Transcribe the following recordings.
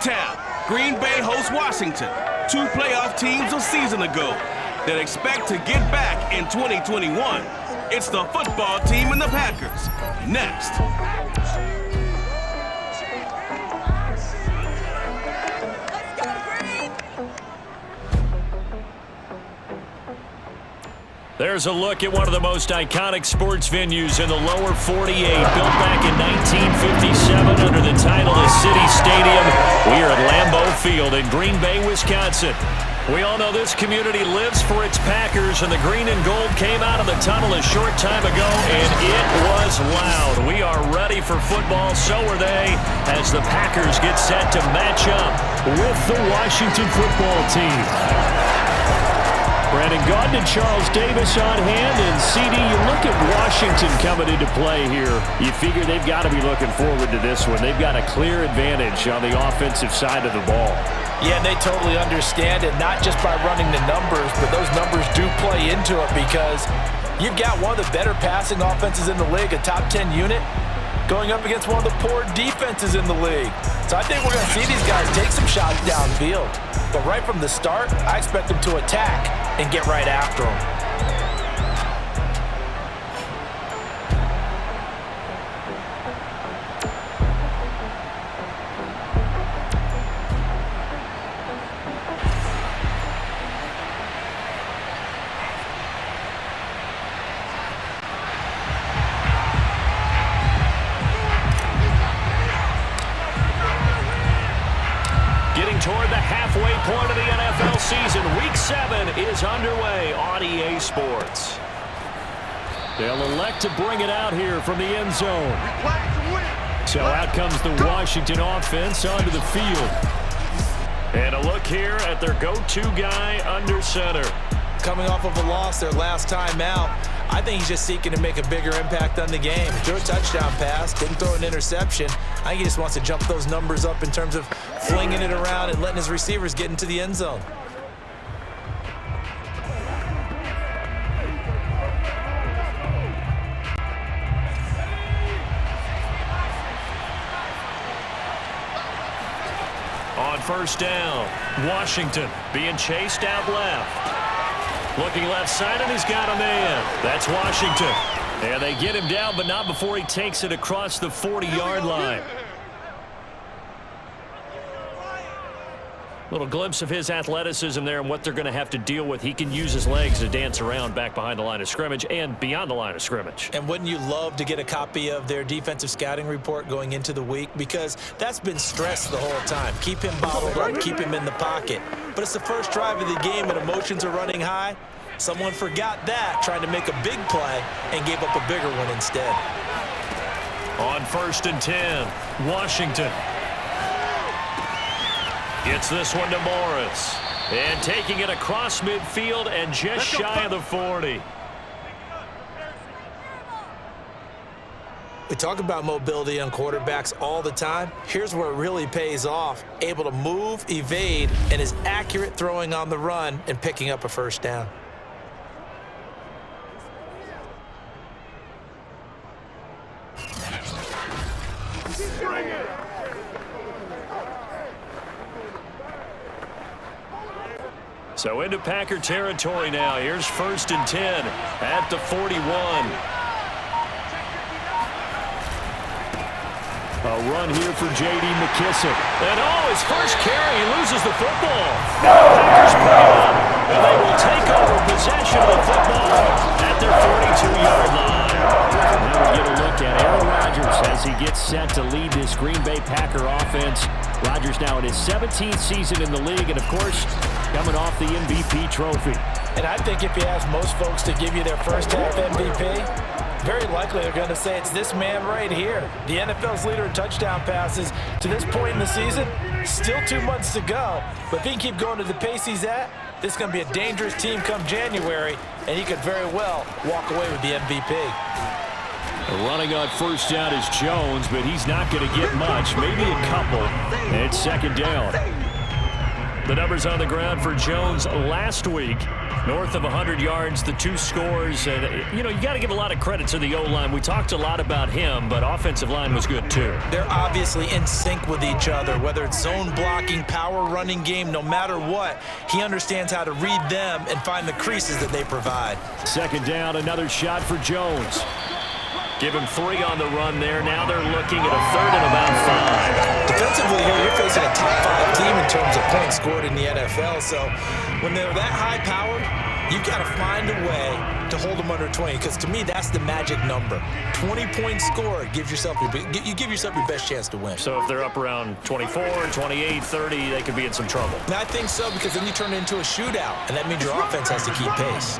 town. Green Bay hosts Washington, two playoff teams a season ago that expect to get back in 2021. It's the football team and the Packers. Next. There's a look at one of the most iconic sports venues in the lower 48, built back in 1957 under the title of City Stadium. We are at Lambeau Field in Green Bay, Wisconsin. We all know this community lives for its Packers, and the green and gold came out of the tunnel a short time ago, and it was loud. We are ready for football, so are they, as the Packers get set to match up with the Washington football team. Brandon Gaudin and Charles Davis on hand, and CD, you look at Washington coming into play here. You figure they've got to be looking forward to this one. They've got a clear advantage on the offensive side of the ball. Yeah, and they totally understand it, not just by running the numbers, but those numbers do play into it because you've got one of the better passing offenses in the league, a top 10 unit, going up against one of the poor defenses in the league. So I think we're going to see these guys take some shots downfield. But right from the start, I expect them to attack and get right after them. Toward the halfway point of the NFL season. Week 7 is underway on EA Sports. They'll elect to bring it out here from the end zone. So out comes the Washington offense onto the field. And a look here at their go-to guy under center. Coming off of a loss their last time out, I think he's just seeking to make a bigger impact on the game. Threw a touchdown pass, didn't throw an interception. I think he just wants to jump those numbers up in terms of flinging it around and letting his receivers get into the end zone. On first down, Washington being chased out left. Looking left side, and he's got a man. That's Washington. And they get him down, but not before he takes it across the 40-yard line. Little glimpse of his athleticism there and what they're going to have to deal with. He can use his legs to dance around back behind the line of scrimmage and beyond the line of scrimmage. And wouldn't you love to get a copy of their defensive scouting report going into the week? Because that's been stressed the whole time. Keep him bottled up, keep him in the pocket. But it's the first drive of the game and emotions are running high. Someone forgot that, trying to make a big play, and gave up a bigger one instead. On first and 10, Washington. Gets this one to Morris. And taking it across midfield and just shy of the 40. We talk about mobility on quarterbacks all the time. Here's where it really pays off. Able to move, evade, and is accurate throwing on the run and picking up a first down. So into Packer territory now. Here's first and 10 at the 41. A run here for J.D. McKissick. And his first carry, he loses the football. Packers pick it up, and they will take over possession of the football at their 42-yard line. Now we get a look at Aaron Rodgers as he gets set to lead this Green Bay Packer offense. Rodgers now in his 17th season in the league, and of course, coming off the MVP trophy. And I think if you ask most folks to give you their first half MVP, very likely they're going to say it's this man right here. The NFL's leader in touchdown passes to this point in the season. Still 2 months to go, but if he can keep going to the pace he's at, this is going to be a dangerous team come January, and he could very well walk away with the MVP. Running on first down is Jones, but he's not going to get much, maybe a couple. And it's second down. The numbers on the ground for Jones last week. North of 100 yards, the 2 scores. And, you know, you got to give a lot of credit to the O-line. We talked a lot about him, but offensive line was good too. They're obviously in sync with each other, whether it's zone blocking, power running game, no matter what. He understands how to read them and find the creases that they provide. Second down, another shot for Jones. Give him 3 on the run there. Now they're looking at a 3rd and about 5. Defensively here, you're facing a top 5 team in terms of points scored in the NFL. So when they're that high-powered, you've got to find a way to hold them under 20. Because to me, that's the magic number. 20 points scored gives yourself you give yourself your best chance to win. So if they're up around 24, 28, 30, they could be in some trouble. And I think so, because then you turn it into a shootout, and that means your offense has to keep pace.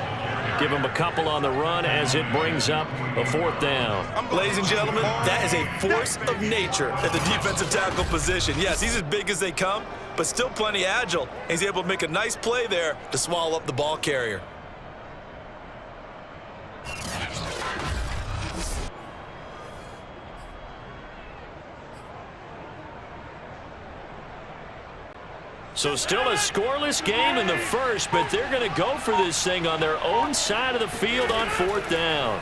Give him a couple on the run as it brings up a 4th down. Ladies and gentlemen, that is a force of nature at the defensive tackle position. Yes, he's as big as they come, but still plenty agile. He's able to make a nice play there to swallow up the ball carrier. So still a scoreless game in the first, but they're going to go for this thing on their own side of the field on 4th down.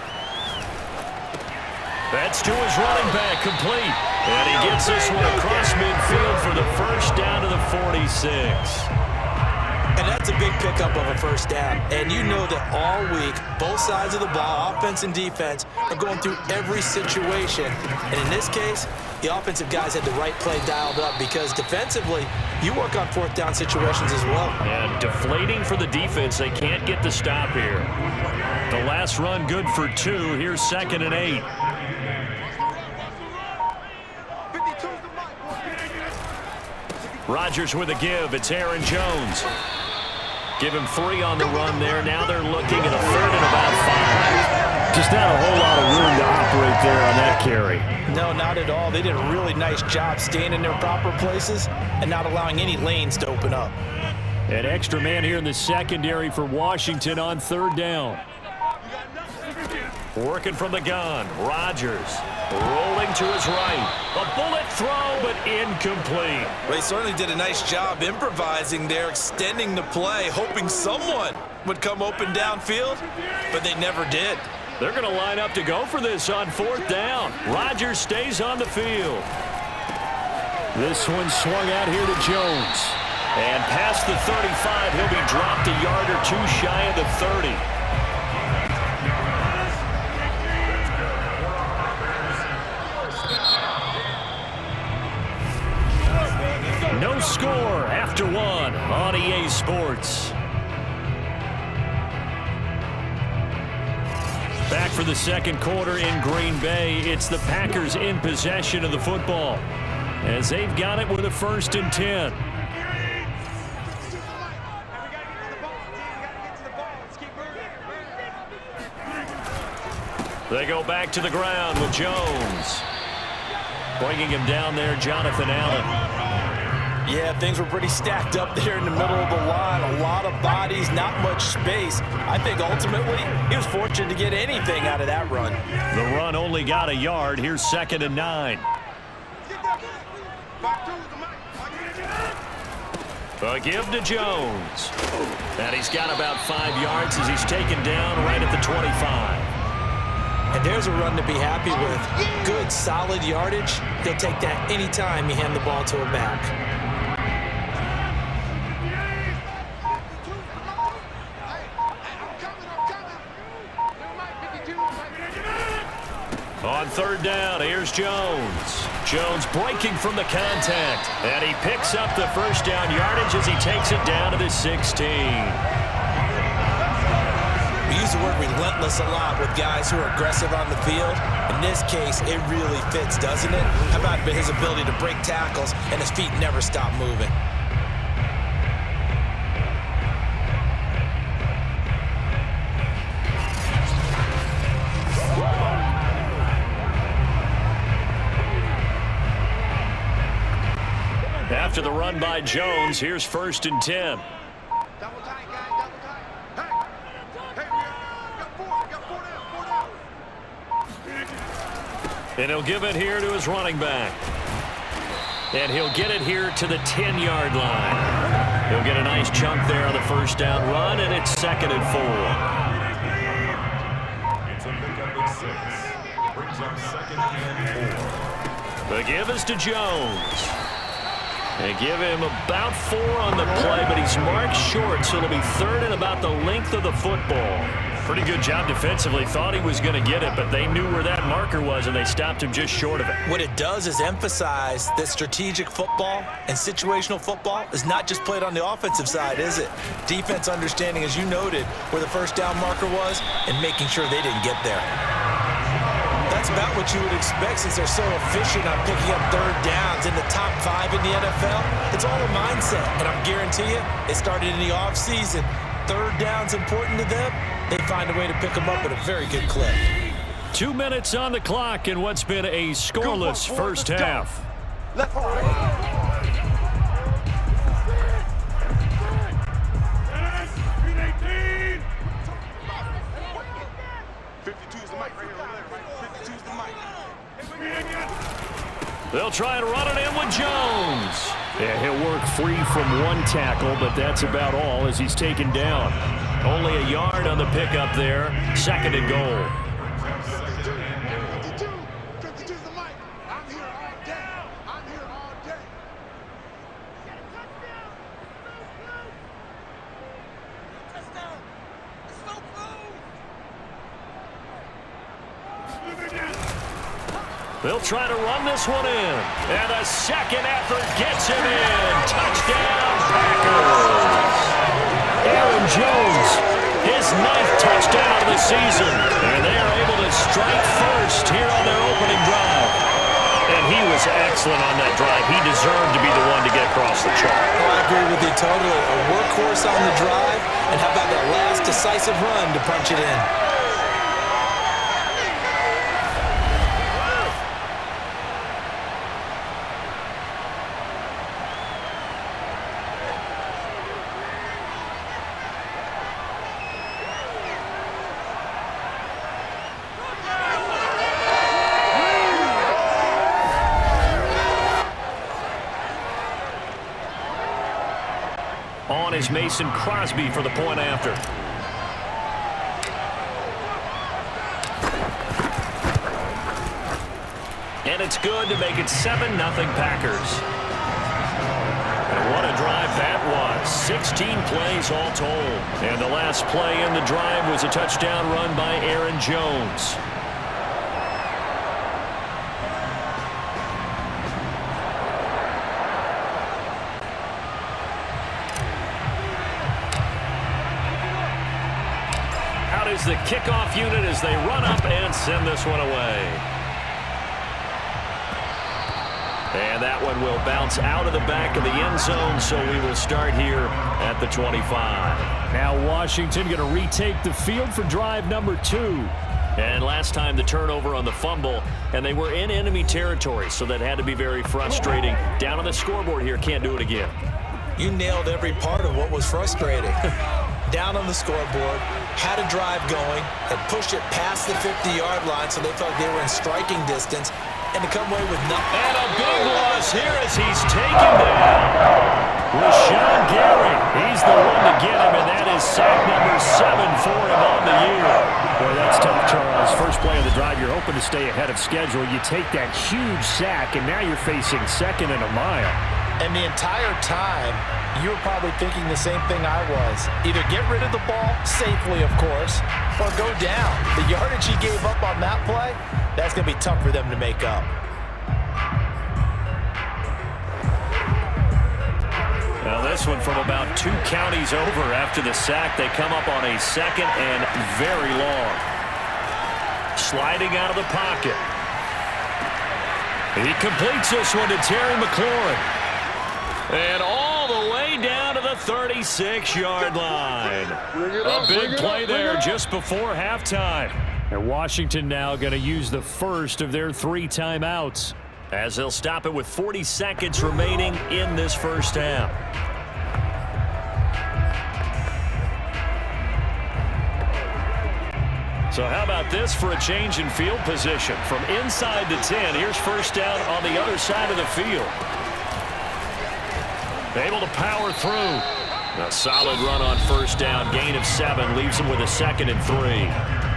That's to his running back, complete. And he gets this one across midfield for the first down to the 46. And that's a big pickup of a first down. And you know that all week, both sides of the ball, offense and defense, are going through every situation. And in this case, the offensive guys had the right play dialed up, because defensively, you work on 4th down situations as well. And deflating for the defense. They can't get the stop here. The last run good for 2. Here's 2nd and 8. Rodgers with a give. It's Aaron Jones. Give him 3 on the run there. Now they're looking at a 3rd and about 5. Just not a whole lot of room to operate there on that carry. No, not at all. They did a really nice job staying in their proper places and not allowing any lanes to open up. An extra man here in the secondary for Washington on 3rd down. Working from the gun. Rodgers rolling to his right. A bullet throw, but incomplete. Well, he certainly did a nice job improvising there, extending the play, hoping someone would come open downfield, but they never did. They're going to line up to go for this on 4th down. Rodgers stays on the field. This one swung out here to Jones. And past the 35, he'll be dropped a yard or 2 shy of the 30. No score after 1 on EA Sports. Back for the second quarter in Green Bay. It's the Packers in possession of the football, as they've got it with a 1st and 10. They go back to the ground with Jones. Bringing him down there, Jonathan Allen. Yeah, things were pretty stacked up there in the middle of the line. A lot of bodies, not much space. I think ultimately he was fortunate to get anything out of that run. The run only got a yard. Here's 2nd and 9. A give to Jones. And he's got about 5 yards as he's taken down right at the 25. And there's a run to be happy with. Good, solid yardage. He'll take that anytime you hand the ball to a back. On 3rd down, here's Jones. Jones breaking from the contact. And he picks up the first down yardage as he takes it down to the 16. We use the word relentless a lot with guys who are aggressive on the field. In this case, it really fits, doesn't it? How about his ability to break tackles and his feet never stop moving? After the run by Jones, here's 1st and 10. And he'll give it here to his running back. And he'll get it here to the 10-yard line. He'll They'll get a nice chunk there on the first down run, and it's 2nd and 4. It's a pickup at 6. Brings up 2nd and 4. The give is to Jones. They give him about 4 on the play, but he's marked short, so it'll be 3rd and about the length of the football. Pretty good job defensively. Thought he was going to get it, but they knew where that marker was, and they stopped him just short of it. What it does is emphasize that strategic football and situational football is not just played on the offensive side, is it? Defense understanding, as you noted, where the first down marker was and making sure they didn't get there. That's about what you would expect since they're so efficient on picking up 3rd downs in the top 5 in the NFL. It's all a mindset, and I guarantee you, it started in the offseason. 3rd down's important to them. They find a way to pick them up at a very good clip. 2 minutes on the clock in what's been a scoreless first half. Left. 52's the mic right here. 52's the mic. They'll try and run it in with Jones. Yeah, he'll work free from 1 tackle, but that's about all as he's taken down. Only a yard on the pickup there. 2nd and goal. 52's the mic. I'm here all day. I'm here all day. Touchdown. Slow They'll try to run this one in. And the second effort gets him in. Touchdown, Packers. Aaron Jones, his 9th touchdown of the season. And they are able to strike first here on their opening drive. And he was excellent on that drive. He deserved to be the one to get across the chalk. I agree with you totally. A workhorse on the drive, and how about that last decisive run to punch it in? On is Mason Crosby for the point after. And it's good to make it 7-0 Packers. And what a drive that was. 16 plays all told. And the last play in the drive was a touchdown run by Aaron Jones. Is the kickoff unit as they run up and send this one away. And that one will bounce out of the back of the end zone, so we will start here at the 25. Now Washington going to retake the field for drive number 2. And last time the turnover on the fumble, and they were in enemy territory, so that had to be very frustrating. Down on the scoreboard here, can't do it again. You nailed every part of what was frustrating. Down on the scoreboard, had a drive going, had pushed it past the 50-yard line so they thought they were in striking distance, and to come away with nothing. And a big loss here as he's taken down. Rashawn Gary, he's the one to get him, and that is sack number 7 for him on the year. Boy, that's tough, Charles. First play of the drive, you're hoping to stay ahead of schedule. You take that huge sack, and now you're facing 2nd and a mile. And the entire time, you were probably thinking the same thing I was. Either get rid of the ball, safely of course, or go down. The yardage he gave up on that play, that's going to be tough for them to make up. Now this one from about 2 counties over after the sack. They come up on a 2nd and very long. Sliding out of the pocket. He completes this one to Terry McLaurin. And all the way down to the 36-yard line. A big play there just before halftime. And Washington now going to use the first of their 3 timeouts, as they'll stop it with 40 seconds remaining in this first half. So how about this for a change in field position? From inside the 10, here's first down on the other side of the field. Able to power through. A solid run on first down. Gain of 7 leaves them with a 2nd and 3.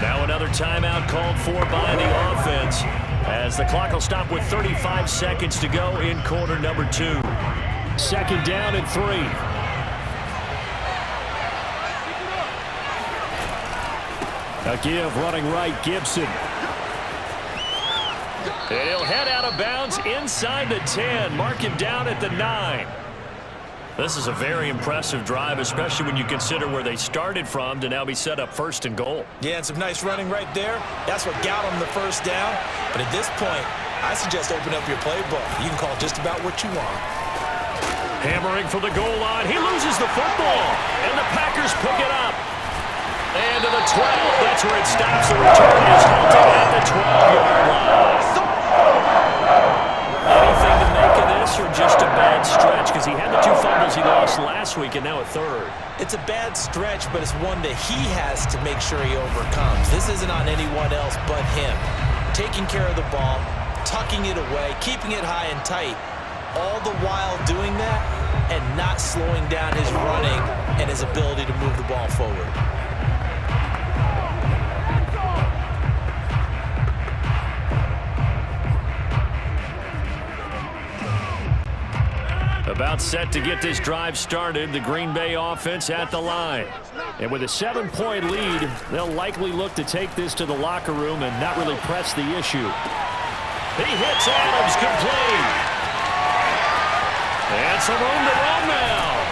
Now another timeout called for by the offense as the clock will stop with 35 seconds to go in quarter number 2. 2nd down and 3. A give running right, Gibson. And he'll head out of bounds inside the 10. Mark him down at the 9. This is a very impressive drive, especially when you consider where they started from to now be set up 1st and goal. Yeah, and some nice running right there. That's what got them the first down. But at this point, I suggest open up your playbook. You can call just about what you want. Hammering for the goal line. He loses the football, and the Packers pick it up. And to the 12. That's where it stops. The return is halted at the 12-yard line. Anything to make of this, or just a bad stretch? Because he had the 2 fumbles he lost last week, and now a 3rd. It's a bad stretch, but it's one that he has to make sure he overcomes. This isn't on anyone else but him. Taking care of the ball, tucking it away, keeping it high and tight, all the while doing that and not slowing down his running and his ability to move the ball forward. About set to get this drive started, the Green Bay offense at the line. And with a 7-point lead, they'll likely look to take this to the locker room and not really press the issue. He hits Adams complete. And some room to run now.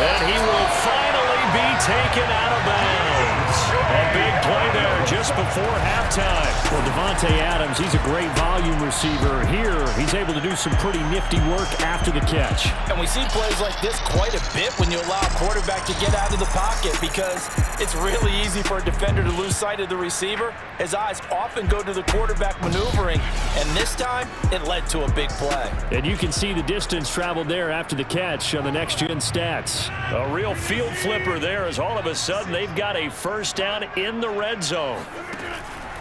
And he will finally be taken out of bounds. A big play there just before halftime. Well, Devontae Adams, he's a great volume receiver. Here, he's able to do some pretty nifty work after the catch. And we see plays like this quite a bit when you allow a quarterback to get out of the pocket because it's really easy for a defender to lose sight of the receiver. His eyes often go to the quarterback maneuvering, and this time it led to a big play. And you can see the distance traveled there after the catch on the next-gen stats. A real field flipper there as all of a sudden they've got a first down in the red zone.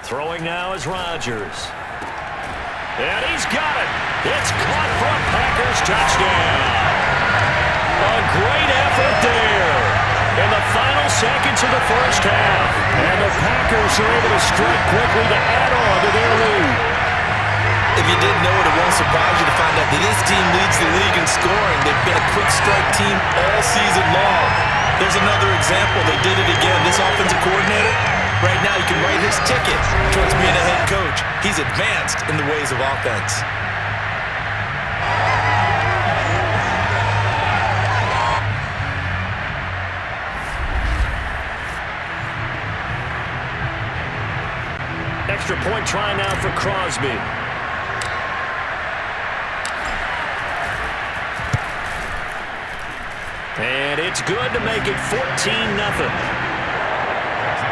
Throwing now is Rodgers. And he's got it. It's caught for a Packers touchdown. A great effort there in the final seconds of the first half. And the Packers are able to strike quickly to add on to their lead. If you didn't know it, it won't surprise you to find out that this team leads the league in scoring. They've been a quick strike team all season long. There's another example. They did it again. This offensive coordinator, right now, you can write his ticket towards being a head coach. He's advanced in the ways of offense. Extra point try now for Crosby. And it's good to make it 14-0.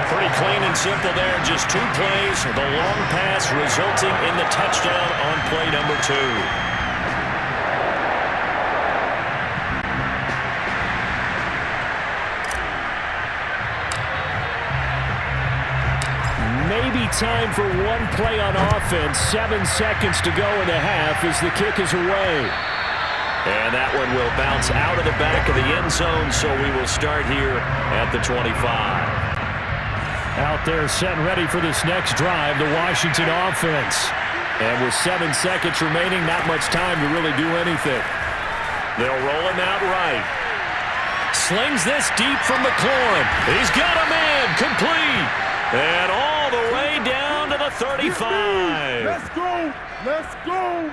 Pretty clean and simple there. Just 2 plays. The long pass resulting in the touchdown on play number 2. Maybe time for one play on offense. 7 seconds to go in the half as the kick is away. And that one will bounce out of the back of the end zone, so we will start here at the 25. Out there set and ready for this next drive, the Washington offense. And with 7 seconds remaining, not much time to really do anything. They'll roll him out right. Slings this deep from McLaurin. He's got a man complete. And all the way down to the 35. Let's go. Let's go.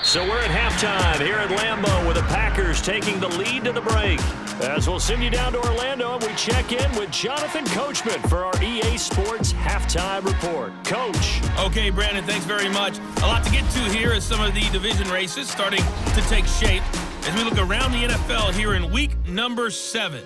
So we're at halftime here at Lambeau with the Packers taking the lead to the break. As we'll send you down to Orlando and we check in with Jonathan Coachman for our EA Sports Halftime Report. Coach. Okay, Brandon, thanks very much. A lot to get to here as some of the division races starting to take shape as we look around the NFL here in week number 7.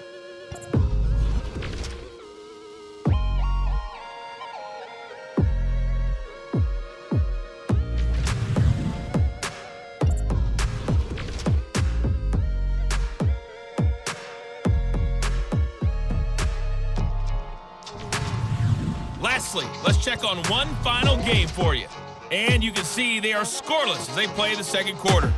Lastly, let's check on one final game for you. And you can see they are scoreless as they play the second quarter.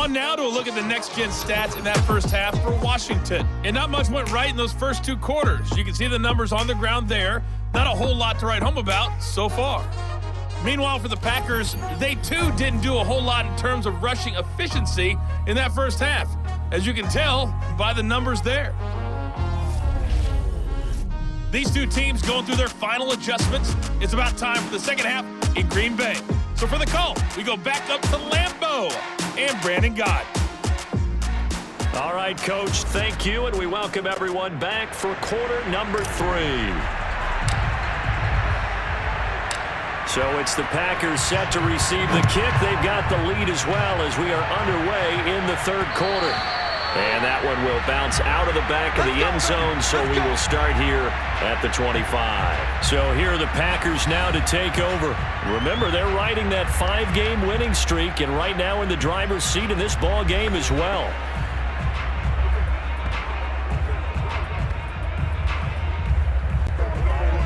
On now to a look at the next-gen stats in that first half for Washington. And not much went right in those first 2 quarters. You can see the numbers on the ground there. Not a whole lot to write home about so far. Meanwhile, for the Packers, they too didn't do a whole lot in terms of rushing efficiency in that first half, as you can tell by the numbers there. These 2 teams going through their final adjustments. It's about time for the second half in Green Bay. So for the call, we go back up to Lambeau and Brandon Gott. All right, Coach, thank you, and we welcome everyone back for quarter number 3. So it's the Packers set to receive the kick. They've got the lead as well as we are underway in the third quarter. And that one will bounce out of the back of the end zone, so we will start here at the 25. So here are the Packers now to take over. Remember, they're riding that 5-game winning streak, and right now in the driver's seat in this ball game as well.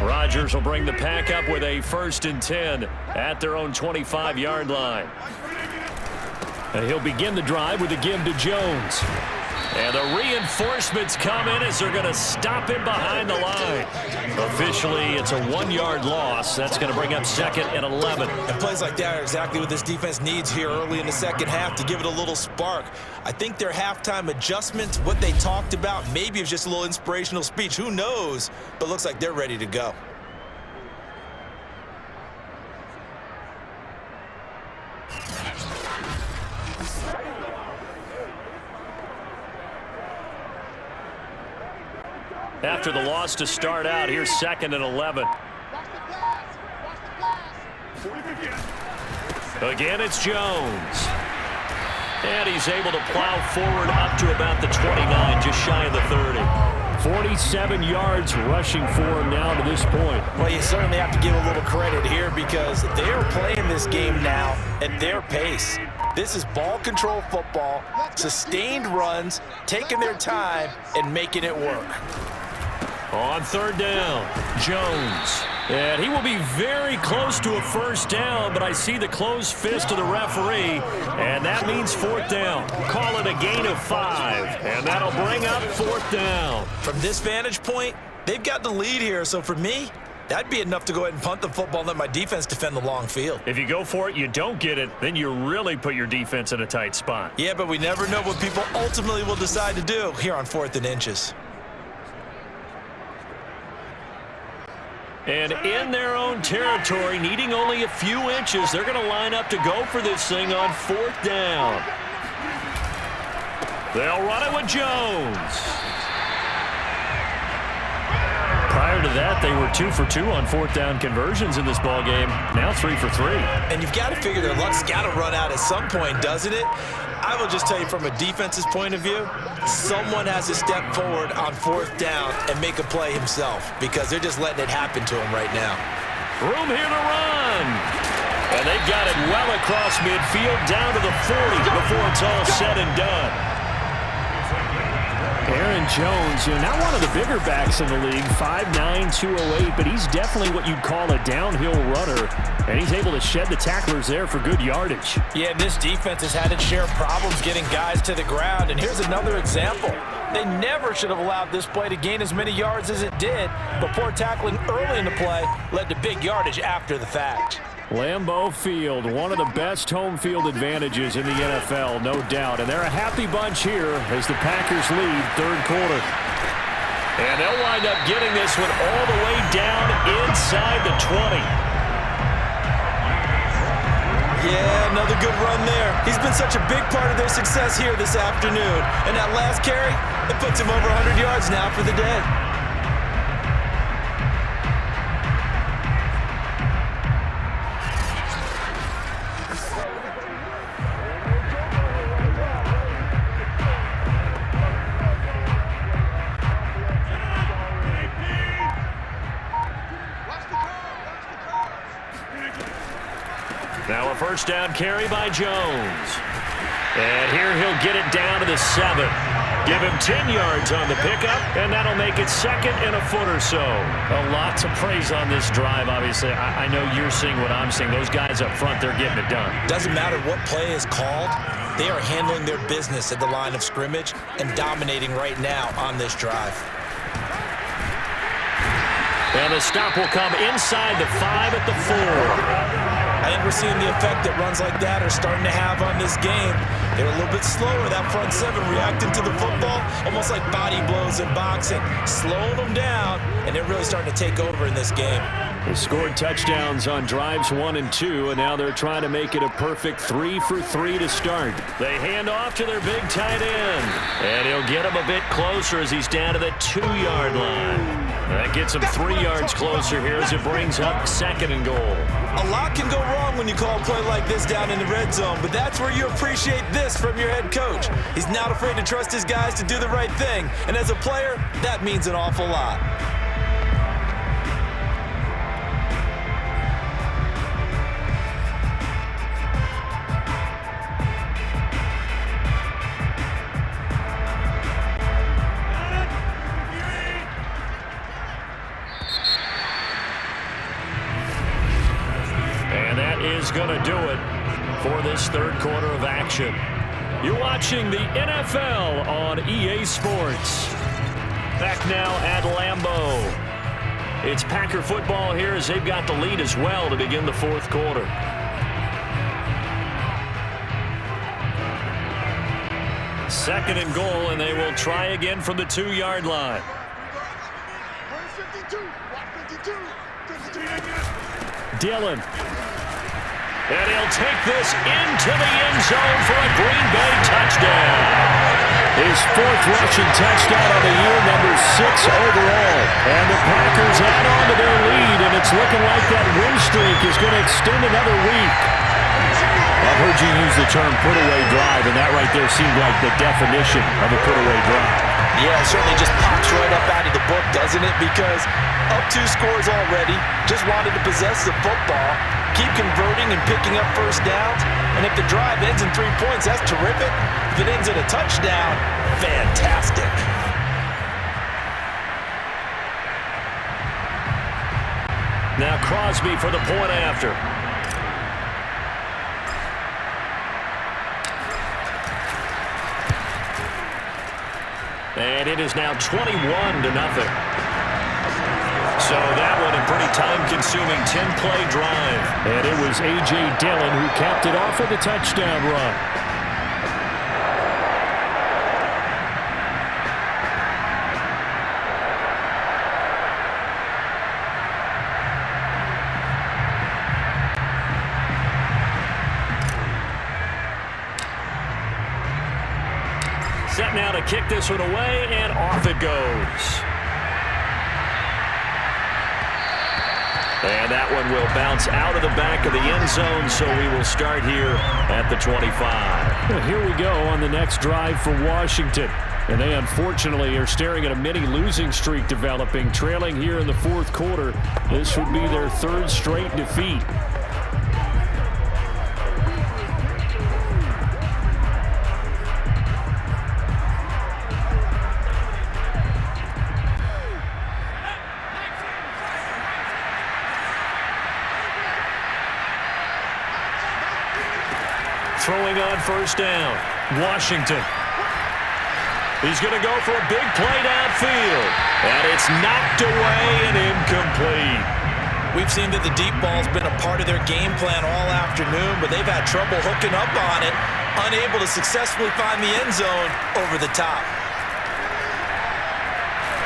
Rodgers will bring the Pack up with a 1st and 10 at their own 25-yard line. And he'll begin the drive with a give to Jones. And the reinforcements come in as they're going to stop him behind the line. Officially, it's a 1-yard loss. That's going to bring up 2nd and 11. And plays like that are exactly what this defense needs here early in the second half to give it a little spark. I think their halftime adjustments, what they talked about, maybe it was just a little inspirational speech. Who knows? But looks like they're ready to go. After the loss to start out, here's 2nd and 11. Again, it's Jones. And he's able to plow forward up to about the 29, just shy of the 30. 47 yards rushing for him now to this point. Well, you certainly have to give a little credit here because they're playing this game now at their pace. This is ball control football, sustained runs, taking their time, and making it work. On 3rd down, Jones. And he will be very close to a 1st down, but I see the closed fist of the referee, and that means 4th down. Call it a gain of 5, and that'll bring up 4th down. From this vantage point, they've got the lead here, so for me, that'd be enough to go ahead and punt the football and let my defense defend the long field. If you go for it, you don't get it, then you really put your defense in a tight spot. Yeah, but we never know what people ultimately will decide to do here on 4th and inches. And in their own territory, needing only a few inches, they're going to line up to go for this thing on 4th down. They'll run it with Jones. Prior to that, they were 2 for 2 on 4th down conversions in this ball game. Now 3 for 3. And you've got to figure their luck's got to run out at some point, doesn't it? I will just tell you from a defense's point of view, someone has to step forward on 4th down and make a play himself because they're just letting it happen to him right now. Room here to run. And they've got it well across midfield down to the 40 before it's all said and done. Aaron Jones, not one of the bigger backs in the league, 5'9", 208, but he's definitely what you'd call a downhill runner, and he's able to shed the tacklers there for good yardage. Yeah, this defense has had its share of problems getting guys to the ground, and here's another example. They never should have allowed this play to gain as many yards as it did, but poor tackling early in the play led to big yardage after the fact. Lambeau Field, one of the best home field advantages in the NFL, no doubt. And they're a happy bunch here as the Packers lead 3rd quarter. And they'll wind up getting this one all the way down inside the 20. Yeah, another good run there. He's been such a big part of their success here this afternoon. And that last carry, it puts him over 100 yards now for the day. Now a 1st down carry by Jones. And here he'll get it down to the 7. Give him 10 yards on the pickup, and that'll make it second and a foot or so. A lot to praise on this drive, obviously. I know you're seeing what I'm seeing. Those guys up front, they're getting it done. Doesn't matter what play is called. They are handling their business at the line of scrimmage and dominating right now on this drive. And the stop will come inside the 5 at the 4. I think we're seeing the effect that runs like that are starting to have on this game. They're a little bit slower, that front seven, reacting to the football, almost like body blows in boxing, slowing them down, and they're really starting to take over in this game. They scored touchdowns on drives 1 and 2, and now they're trying to make it a perfect 3 for 3 to start. They hand off to their big tight end, and he'll get him a bit closer as he's down to the 2-yard line. That gets him 3 yards closer here as it brings up second and goal. A lot can go wrong when you call a play like this down in the red zone, but that's where you appreciate this from your head coach. He's not afraid to trust his guys to do the right thing, and as a player, that means an awful lot. Is going to do it for this third quarter of action. You're watching the NFL on EA Sports. Back now at Lambeau. It's Packer football here as they've got the lead as well to begin the fourth quarter. Second and goal, and they will try again from the 2-yard line. 52. Dillon. And he'll take this into the end zone for a Green Bay touchdown. His 4th rushing touchdown of the year, number 6 overall. And the Packers add on to their lead, and it's looking like that win streak is going to extend another week. I've heard you use the term put-away drive, and that right there seemed like the definition of a put-away drive. Yeah, it certainly just pops right up out of the book, doesn't it? Because up 2 scores already, just wanted to possess the football, keep converting and picking up first downs, and if the drive ends in 3 points, that's terrific. If it ends in a touchdown, fantastic. Now Crosby for the point after. And it is now 21-0. So that one a pretty time-consuming 10-play drive. And it was A.J. Dillon who capped it off with a touchdown run. Set now to kick this one away, and off it goes. And that one will bounce out of the back of the end zone, so we will start here at the 25. Well, here we go on the next drive for Washington. And they unfortunately are staring at a mini losing streak developing, trailing here in the fourth quarter. This would be their 3rd straight defeat. Throwing on first down, Washington. He's going to go for a big play downfield. And it's knocked away and incomplete. We've seen that the deep ball's been a part of their game plan all afternoon, but they've had trouble hooking up on it, unable to successfully find the end zone over the top.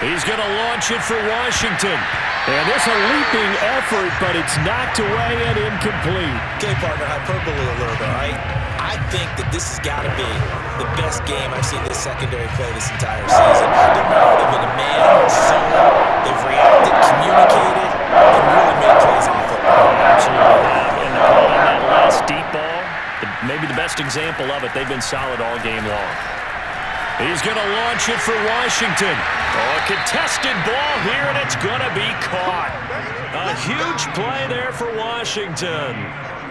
He's going to launch it for Washington. And it's a leaping effort, but it's knocked away and incomplete. Okay, partner, hyperbole a little bit, right? I think that this has got to be the best game I've seen this secondary play this entire season. No matter they've been a man, zone, they've reacted, communicated, and really made plays on the football. Absolutely have. And on that last deep ball, maybe the best example of it, they've been solid all game long. He's going to launch it for Washington. Oh, a contested ball here, and it's going to be caught. A huge play there for Washington.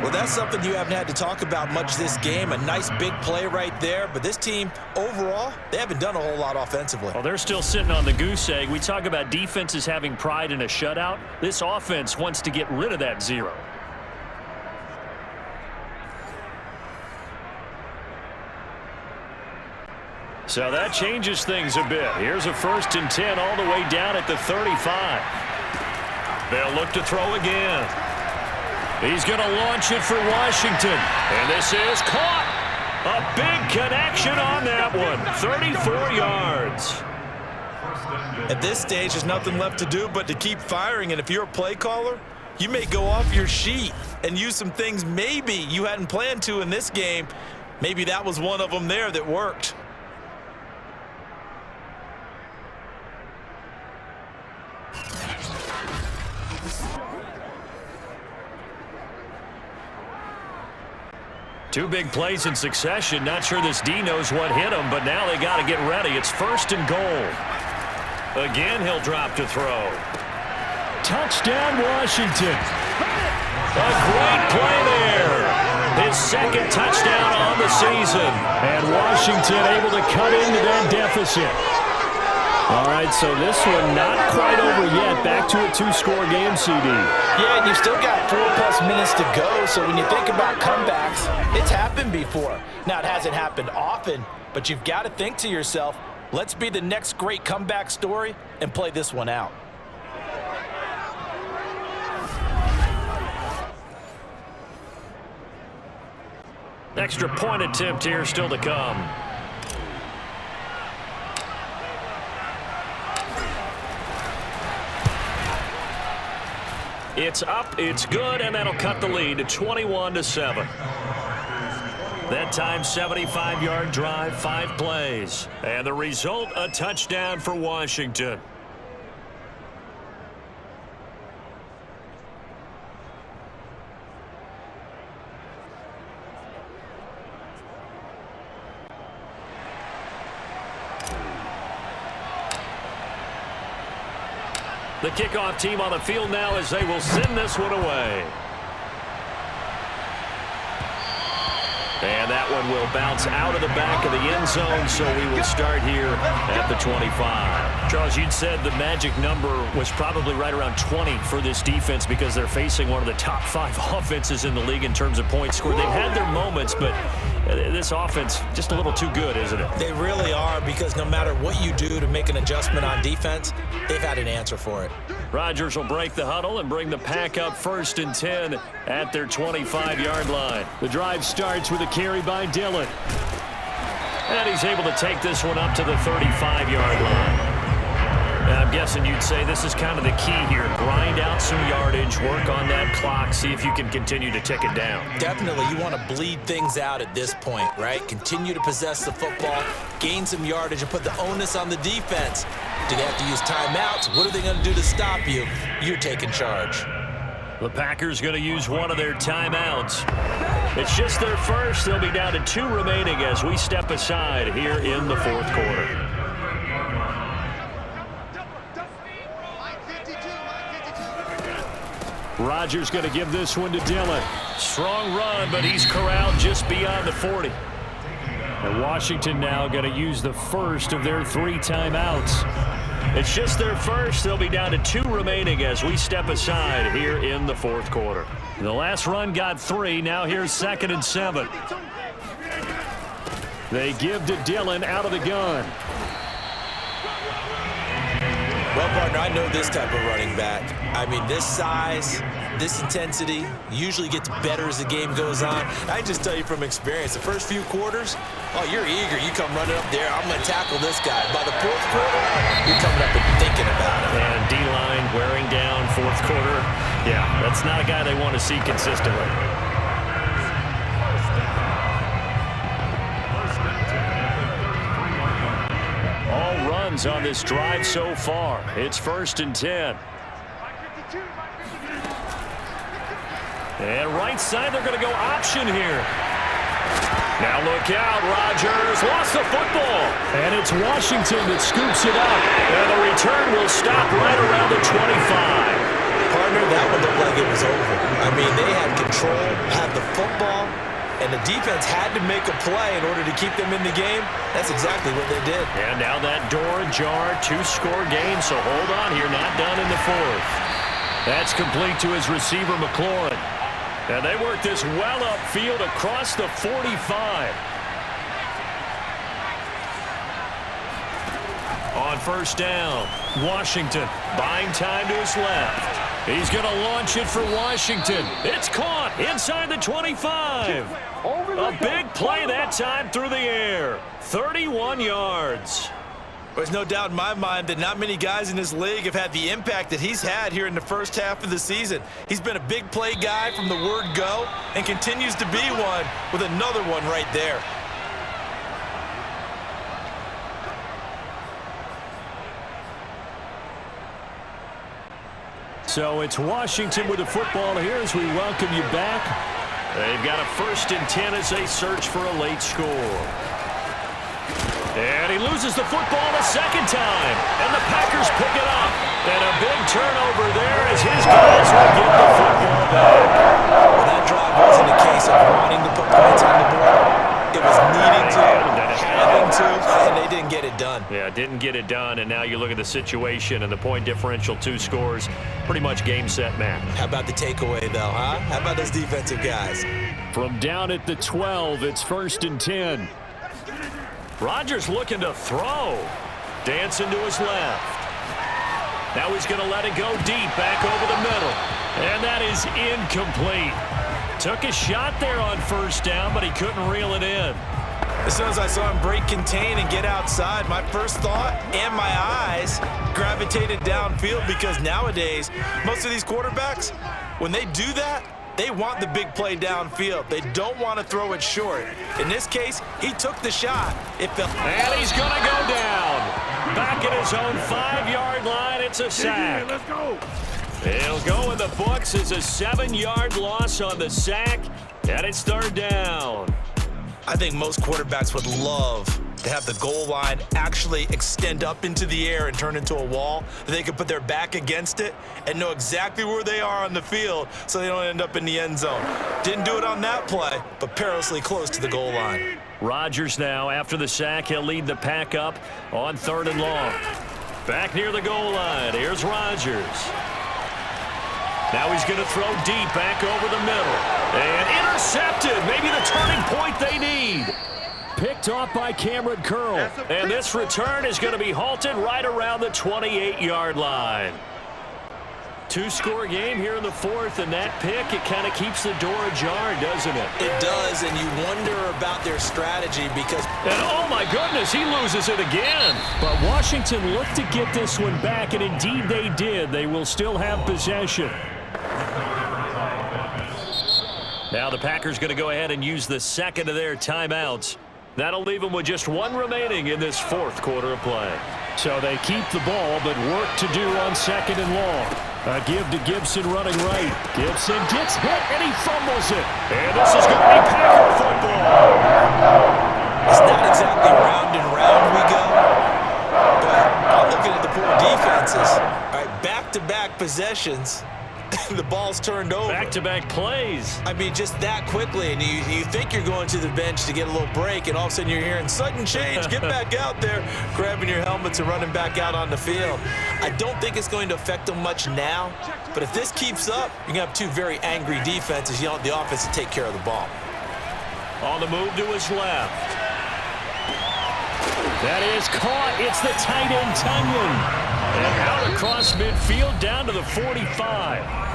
Well, that's something you haven't had to talk about much this game. A nice big play right there. But this team, overall, they haven't done a whole lot offensively. Well, they're still sitting on the goose egg. We talk about defenses having pride in a shutout. This offense wants to get rid of that 0. So that changes things a bit. Here's a 1st and 10 all the way down at the 35. They'll look to throw again. He's going to launch it for Washington. And this is caught. A big connection on that one. 34 yards. At this stage, there's nothing left to do but to keep firing. And if you're a play caller, you may go off your sheet and use some things maybe you hadn't planned to in this game. Maybe that was one of them there that worked. Two big plays in succession. Not sure this D knows what hit him, but now they got to get ready. It's 1st and goal. Again, he'll drop to throw. Touchdown, Washington. A great play there. His 2nd touchdown on the season. And Washington able to cut into that deficit. All right, so this one not quite over yet. Back to a 2-score game, CD. Yeah, and you've still got 4+ minutes to go, so when you think about comebacks, it's happened before. Now, it hasn't happened often, but you've got to think to yourself, let's be the next great comeback story and play this one out. Extra point attempt here still to come. It's up, it's good, and that'll cut the lead to 21-7. That time, 75-yard drive, 5 plays. And the result, a touchdown for Washington. The kickoff team on the field now as they will send this one away. And that one will bounce out of the back of the end zone, so we will start here at the 25. Charles, you'd said the magic number was probably right around 20 for this defense because they're facing one of the top 5 offenses in the league in terms of points scored. They've had their moments, but this offense just a little too good, isn't it? They really are, because no matter what you do to make an adjustment on defense, they've had an answer for it. Rodgers will break the huddle and bring the pack up 1st and 10 at their 25-yard line. The drive starts with a carry by Dillon. And he's able to take this one up to the 35-yard line. And I'm guessing you'd say this is kind of the key here. Grind out some yardage, work on that clock, see if you can continue to tick it down. Definitely, you want to bleed things out at this point, right? Continue to possess the football, gain some yardage, and put the onus on the defense. Do they have to use timeouts? What are they going to do to stop you? You're taking charge. The Packers going to use one of their timeouts. It's just their first. They'll be down to 2 remaining as we step aside here in the 4th quarter. Rodgers going to give this one to Dillon. Strong run, but he's corralled just beyond the 40. And Washington now going to use the first of their 3 timeouts. It's just their first. They'll be down to 2 remaining as we step aside here in the 4th quarter. The last run got 3. Now here's 2nd and 7. They give to Dillon out of the gun. Well, partner, I know this type of running back. I mean, this size, this intensity usually gets better as the game goes on. I just tell you from experience, the first few quarters, oh, you're eager. You come running up there, I'm going to tackle this guy. By the 4th quarter, you're coming up and thinking about it. And D-line wearing down 4th quarter. Yeah, that's not a guy they want to see consistently. On this drive so far. It's 1st and 10. And right side, they're going to go option here. Now look out, Rodgers lost the football. And it's Washington that scoops it up. And the return will stop right around the 25. Partner, quarter, that one looked like it was over. I mean, they had control, had the football, and the defense had to make a play in order to keep them in the game. That's exactly what they did. And now that door ajar, 2-score game, so hold on here, not done in the fourth. That's complete to his receiver, McLaurin. And they work this well upfield across the 45. On first down, Washington buying time to his left. He's going to launch it for Washington. It's caught inside the 25. A big play that time through the air. 31 yards. There's no doubt in my mind that not many guys in this league have had the impact that he's had here in the first half of the season. He's been a big play guy from the word go and continues to be one with another one right there. So it's Washington with the football here as we welcome you back. They've got a 1st and 10 as they search for a late score. And he loses the football a second time. And the Packers pick it up. And a big turnover there as his guys will get the football back. Well, that drive wasn't a case of wanting to put points on the board. It was needing to, having to, and they didn't get it done. Yeah, didn't get it done, and now you look at the situation and the point differential, 2 scores, pretty much game, set, match. How about the takeaway, though, huh? How about those defensive guys? From down at the 12, it's 1st and 10. Rodgers looking to throw. Dancing to his left. Now he's going to let it go deep, back over the middle. And that is incomplete. Took a shot there on first down, but he couldn't reel it in. As soon as I saw him break contain and get outside, my first thought and my eyes gravitated downfield because nowadays, most of these quarterbacks, when they do that, they want the big play downfield. They don't want to throw it short. In this case, he took the shot. It fell. And he's going to go down. Back at his own 5-yard line, it's a sack. Let's go. It'll go in the books as a 7-yard loss on the sack, and it's 3rd down. I think most quarterbacks would love to have the goal line actually extend up into the air and turn into a wall. They can put their back against it and know exactly where they are on the field so they don't end up in the end zone. Didn't do it on that play, but perilously close to the goal line. Rodgers now, after the sack, he'll lead the pack up on 3rd and long. Back near the goal line, here's Rodgers. Now he's going to throw deep back over the middle. And intercepted. Maybe the turning point they need. Picked off by Cameron Curl. And this return is going to be halted right around the 28-yard line. 2-score game here in the 4th, and that pick, it kind of keeps the door ajar, doesn't it? It does, and you wonder about their strategy because... And oh my goodness, he loses it again. But Washington looked to get this one back, and indeed they did. They will still have possession. Now the Packers going to go ahead and use the second of their timeouts. That'll leave them with just 1 remaining in this 4th quarter of play. So they keep the ball, but work to do on 2nd and long. A give to Gibson running right. Gibson gets hit, and he fumbles it. And this is going to be Packer football. It's not exactly round and round we go, but I'm looking at the poor defenses. All right, back-to-back possessions. The ball's turned over. Back-to-back plays. I mean, just that quickly, and you think you're going to the bench to get a little break, and all of a sudden you're hearing sudden change, get back out there, grabbing your helmets and running back out on the field. I don't think it's going to affect them much now, but if this keeps up, you're going to have 2 very angry defenses. You want the offense to take care of the ball. On the move to his left. That is caught. It's the tight end, Tunyon. And out across midfield down to the 45.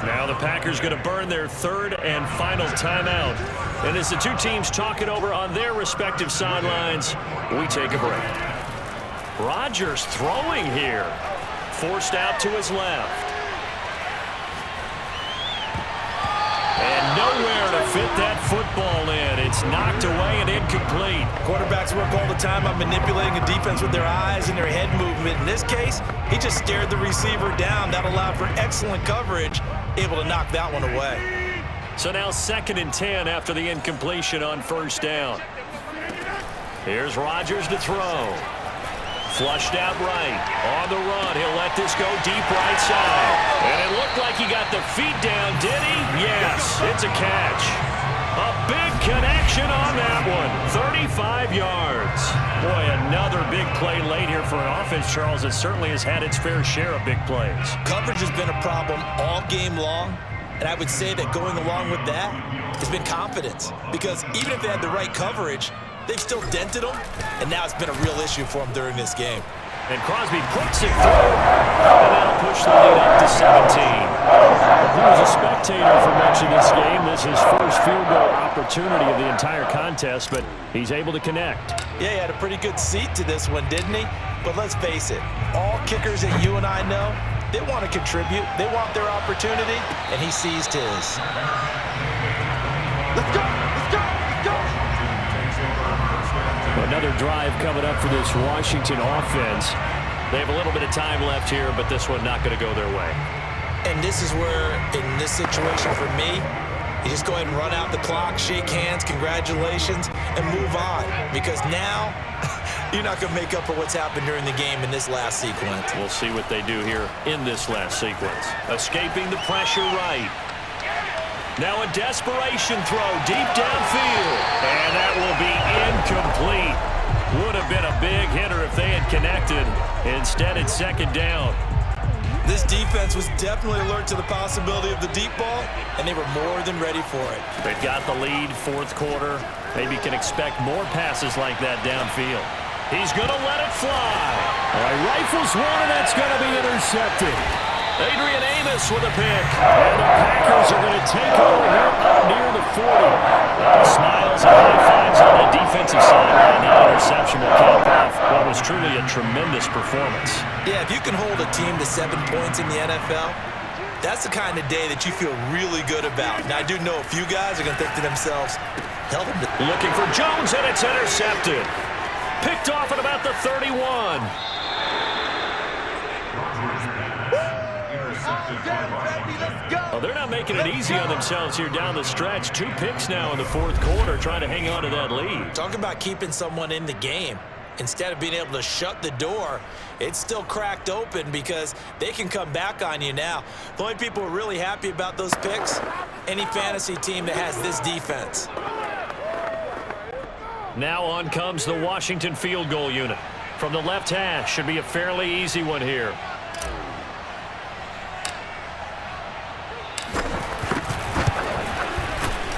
Now the Packers going to burn their 3rd and final timeout. And as the 2 teams talk it over on their respective sidelines, we take a break. Rodgers throwing here. Forced out to his left. And nowhere to fit that football in. It's knocked away and incomplete. Quarterbacks work all the time on manipulating a defense with their eyes and their head movement. In this case, he just stared the receiver down. That allowed for excellent coverage, able to knock that one away. So now 2nd and 10 after the incompletion on first down. Here's Rodgers to throw. Flushed out right. On the run, he'll let this go deep right side. And it looked like he got the feet down, did he? Yes, it's a catch. A big connection on that one. 35 yards. Boy, another big play late here for an offense, Charles, that certainly has had its fair share of big plays. Coverage has been a problem all game long, and I would say that going along with that has been confidence. Because even if they had the right coverage, they've still dented them, and now it's been a real issue for them during this game. And Crosby puts it through, and that'll push the lead up to 17. He was a spectator for much of this game. This is his first field goal opportunity of the entire contest, but he's able to connect. Yeah, he had a pretty good seat to this one, didn't he? But let's face it, all kickers that you and I know, they want to contribute. They want their opportunity, and he seized his. Let's go! Let's go! Let's go! Another drive coming up for this Washington offense. They have a little bit of time left here, but this one not going to go their way. And this is where, in this situation for me, you just go ahead and run out the clock, shake hands, congratulations, and move on. Because now, you're not going to make up for what's happened during the game in this last sequence. We'll see what they do here in this last sequence. Escaping the pressure right. Now a desperation throw deep downfield. And that will be incomplete. Would have been a big hitter if they had connected. Instead, it's second down. This defense was definitely alert to the possibility of the deep ball, and they were more than ready for it. They've got the lead, fourth quarter. Maybe can expect more passes like that downfield. He's going to let it fly. All right, rifles one, and that's going to be intercepted. Adrian Amos with a pick. And the Packers are going to take over here up near the 40. Smiles and high fives on the defensive sideline. The interception will cap off what was truly a tremendous performance. Yeah, if you can hold a team to 7 points in the NFL, that's the kind of day that you feel really good about. Now, I do know a few guys are going to think to themselves, held them to... Looking for Jones, and it's intercepted. Picked off at about the 31. Oh, they're not making it easy on themselves here down the stretch. 2 picks now in the fourth quarter, trying to hang on to that lead. Talk about keeping someone in the game. Instead of being able to shut the door, it's still cracked open because they can come back on you now. The only people who are really happy about those picks, any fantasy team that has this defense. Now on comes the Washington field goal unit. From the left hash, should be a fairly easy one here.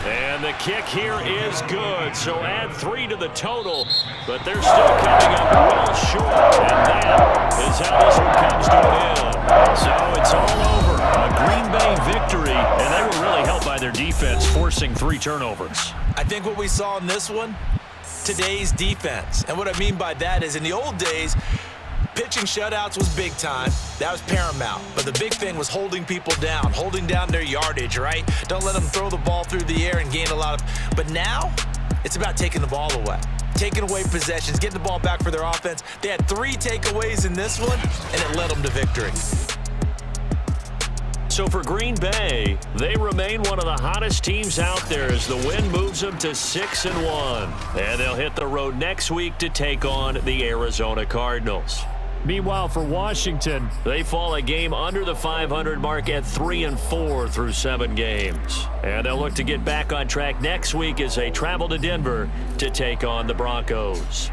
And the kick here is good, so add 3 to the total, but they're still coming up well short, and that is how this one comes to an end. So it's all over, a Green Bay victory, and they were really helped by their defense, forcing 3 turnovers. I think what we saw in this one, today's defense, and what I mean by that is in the old days, pitching shutouts was big time. That was paramount. But the big thing was holding people down, holding down their yardage, right? Don't let them throw the ball through the air and gain a lot of... But now, it's about taking the ball away. Taking away possessions, getting the ball back for their offense. They had 3 takeaways in this one, and it led them to victory. So for Green Bay, they remain one of the hottest teams out there as the win moves them to 6-1. And they'll hit the road next week to take on the Arizona Cardinals. Meanwhile, for Washington, they fall a game under the 500 mark at 3-4 through 7 games. And they'll look to get back on track next week as they travel to Denver to take on the Broncos.